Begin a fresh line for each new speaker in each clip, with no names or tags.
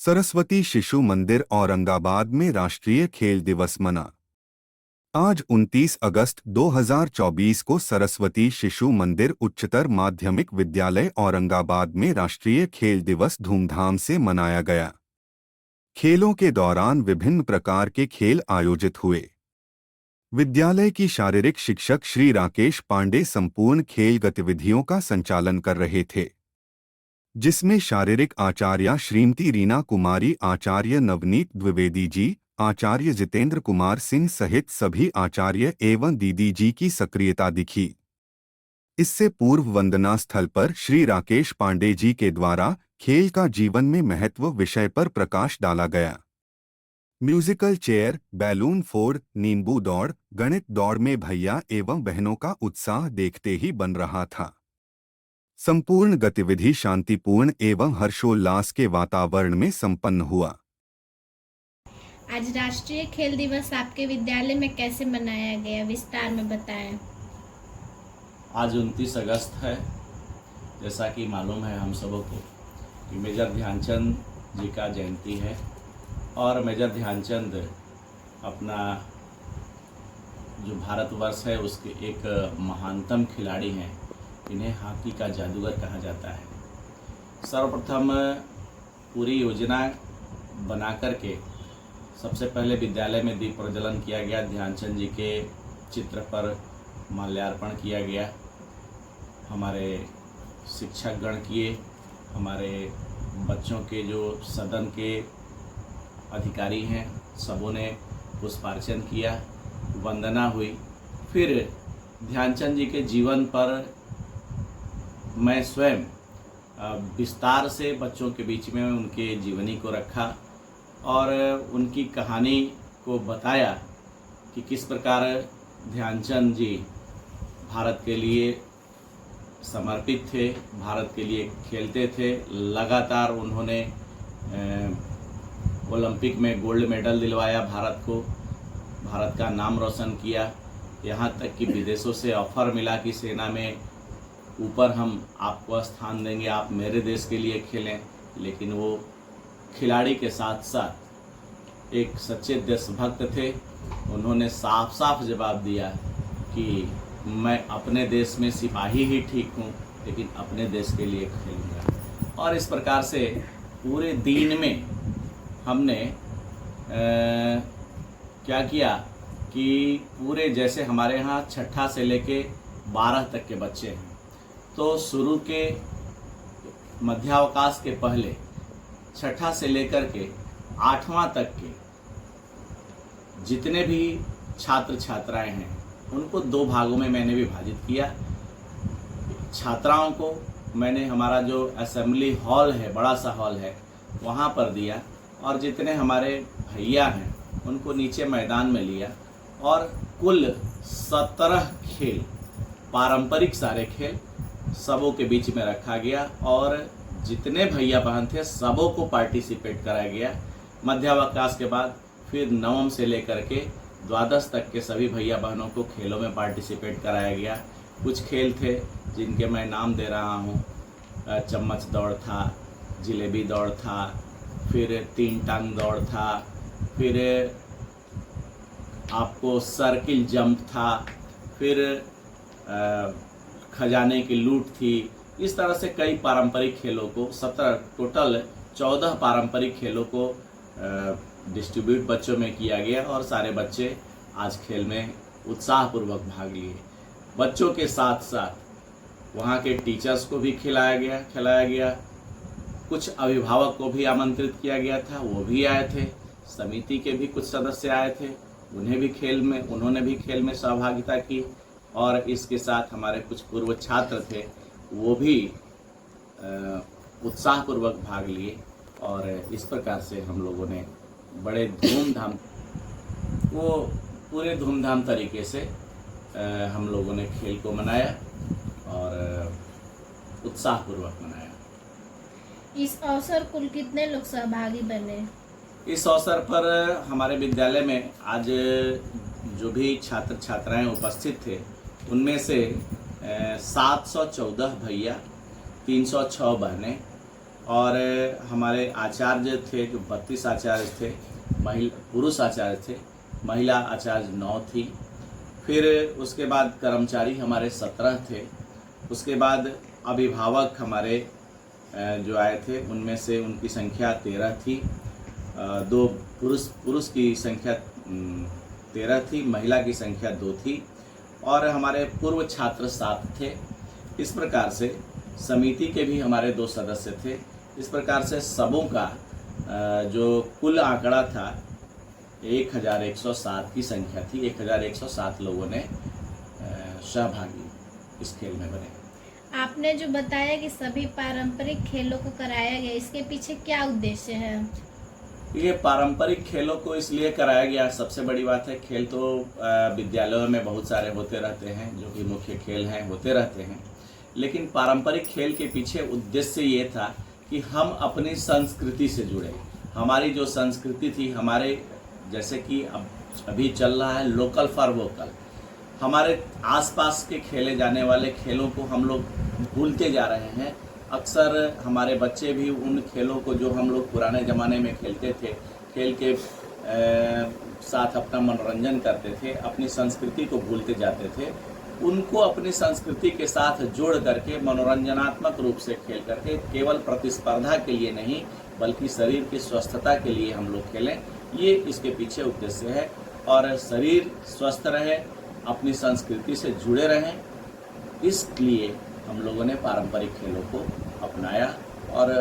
सरस्वती शिशु मंदिर औरंगाबाद में राष्ट्रीय खेल दिवस मना। आज 29 अगस्त 2024 को सरस्वती शिशु मंदिर उच्चतर माध्यमिक विद्यालय औरंगाबाद में राष्ट्रीय खेल दिवस धूमधाम से मनाया गया। खेलों के दौरान विभिन्न प्रकार के खेल आयोजित हुए। विद्यालय की शारीरिक शिक्षक श्री राकेश पांडे संपूर्ण खेल गतिविधियों का संचालन कर रहे थे, जिसमें शारीरिक आचार्य श्रीमती रीना कुमारी, आचार्य नवनीत द्विवेदी जी, आचार्य जितेंद्र कुमार सिंह सहित सभी आचार्य एवं दीदी जी की सक्रियता दिखी। इससे पूर्व वंदना स्थल पर श्री राकेश पांडे जी के द्वारा खेल का जीवन में महत्व विषय पर प्रकाश डाला गया। म्यूजिकल चेयर, बैलून फोड़, नींबू दौड़, गणित दौड़ में भैया एवं बहनों का उत्साह देखते ही बन रहा था। संपूर्ण गतिविधि शांतिपूर्ण एवं हर्षोल्लास के वातावरण में संपन्न हुआ।
आज राष्ट्रीय खेल दिवस आपके विद्यालय में कैसे मनाया गया, विस्तार में बताएं।
आज 29 अगस्त है। जैसा कि मालूम है हम सबों को कि मेजर ध्यानचंद जी का जयंती है और मेजर ध्यानचंद अपना जो भारतवर्ष है उसके एक महानतम खिलाड़ी हैं। इन्हें हॉकी का जादूगर कहा जाता है। सर्वप्रथम पूरी योजना बना करके सबसे पहले विद्यालय में दीप प्रज्वलन किया गया। ध्यानचंद जी के चित्र पर माल्यार्पण किया गया। हमारे शिक्षकगण किए, हमारे बच्चों के जो सदन के अधिकारी हैं सबों ने पुष्पार्चन किया, वंदना हुई। फिर ध्यानचंद जी के जीवन पर मैं स्वयं विस्तार से बच्चों के बीच में उनके जीवनी को रखा और उनकी कहानी को बताया कि किस प्रकार ध्यानचंद जी भारत के लिए समर्पित थे, भारत के लिए खेलते थे। लगातार उन्होंने ओलंपिक में गोल्ड मेडल दिलवाया भारत को, भारत का नाम रोशन किया। यहाँ तक कि विदेशों से ऑफर मिला कि सेना में ऊपर हम आपको स्थान देंगे, आप मेरे देश के लिए खेलें। लेकिन वो खिलाड़ी के साथ साथ एक सच्चे देशभक्त थे। उन्होंने साफ साफ जवाब दिया कि मैं अपने देश में सिपाही ही ठीक हूँ, लेकिन अपने देश के लिए खेलूँगा। और इस प्रकार से पूरे दिन में हमने क्या किया कि पूरे जैसे हमारे यहाँ छठा से लेके 12 तक के बच्चे हैं, तो शुरू के मध्यावकाश के पहले छठा से लेकर के 8वां तक के जितने भी छात्र छात्राएं हैं उनको 2 भागों में मैंने विभाजित किया। छात्राओं को मैंने हमारा जो असेंबली हॉल है, बड़ा सा हॉल है, वहाँ पर दिया और जितने हमारे भैया हैं उनको नीचे मैदान में लिया। और कुल 17 खेल, पारंपरिक सारे खेल सबों के बीच में रखा गया और जितने भैया बहन थे सबों को पार्टिसिपेट कराया गया। मध्यावकाश के बाद फिर 9वीं से लेकर के 12वीं तक के सभी भैया बहनों को खेलों में पार्टिसिपेट कराया गया। कुछ खेल थे जिनके मैं नाम दे रहा हूँ। चम्मच दौड़ था, जिलेबी दौड़ था, फिर 3 टांग दौड़ था, फिर आपको सर्किल जंप था, फिर खजाने की लूट थी। इस तरह से कई पारंपरिक खेलों को 17 टोटल 14 पारंपरिक खेलों को डिस्ट्रीब्यूट बच्चों में किया गया और सारे बच्चे आज खेल में उत्साहपूर्वक भाग लिए। बच्चों के साथ साथ वहाँ के टीचर्स को भी खिलाया गया। कुछ अभिभावक को भी आमंत्रित किया गया था, वो भी आए थे। समिति के भी कुछ सदस्य आए थे, उन्होंने भी खेल में सहभागिता की। और इसके साथ हमारे कुछ पूर्व छात्र थे, वो भी उत्साहपूर्वक भाग लिए और इस प्रकार से हम लोगों ने बड़े पूरे धूमधाम तरीके से हम लोगों ने खेल को मनाया और उत्साहपूर्वक मनाया।
इस अवसर कुल कितने लोग सहभागी बने?
इस अवसर पर हमारे विद्यालय में आज जो भी छात्र छात्राएं उपस्थित थे उनमें से 714 भैया, 306 बहनें और हमारे आचार्य थे जो 32 आचार्य थे, पुरुष आचार्य थे, महिला आचार्य 9 थी। फिर उसके बाद कर्मचारी हमारे 17 थे। उसके बाद अभिभावक हमारे जो आए थे उनमें से उनकी संख्या 13 थी। दो पुरुष की संख्या 13 थी, महिला की संख्या 2 थी और हमारे पूर्व छात्र 7 थे। इस प्रकार से समिति के भी हमारे 2 सदस्य थे। इस प्रकार से सबों का जो कुल आंकड़ा था 1107 की संख्या थी। 1107 लोगों ने सहभागी इस खेल में बने।
आपने जो बताया कि सभी पारंपरिक खेलों को कराया गया, इसके पीछे क्या उद्देश्य है?
ये पारंपरिक खेलों को इसलिए कराया गया, सबसे बड़ी बात है खेल तो विद्यालयों में बहुत सारे होते रहते हैं, जो कि मुख्य खेल हैं होते रहते हैं, लेकिन पारंपरिक खेल के पीछे उद्देश्य ये था कि हम अपनी संस्कृति से जुड़े। हमारी जो संस्कृति थी, हमारे जैसे कि अब अभी चल रहा है लोकल फॉर वोकल, हमारे आसपास के खेले जाने वाले खेलों को हम लोग भूलते जा रहे हैं। अक्सर हमारे बच्चे भी उन खेलों को जो हम लोग पुराने ज़माने में खेलते थे, खेल के साथ अपना मनोरंजन करते थे, अपनी संस्कृति को भूलते जाते थे। उनको अपनी संस्कृति के साथ जोड़ करके मनोरंजनात्मक रूप से खेल करके, केवल प्रतिस्पर्धा के लिए नहीं बल्कि शरीर की स्वस्थता के लिए हम लोग खेलें, ये इसके पीछे उद्देश्य है। और शरीर स्वस्थ रहे, अपनी संस्कृति से जुड़े रहें, इसलिए हम लोगों ने पारंपरिक खेलों को अपनाया और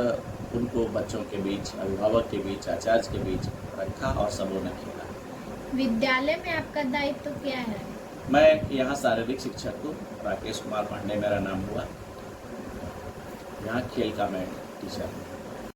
उनको बच्चों के बीच, अभिभावक के बीच, आचार्य के बीच रखा और सबों ने खेला।
विद्यालय में आपका दायित्व क्या है?
मैं यहाँ शारीरिक शिक्षक हूँ, राकेश कुमार पांडे मेरा नाम हुआ। यहाँ खेल का मैं टीचर हूँ।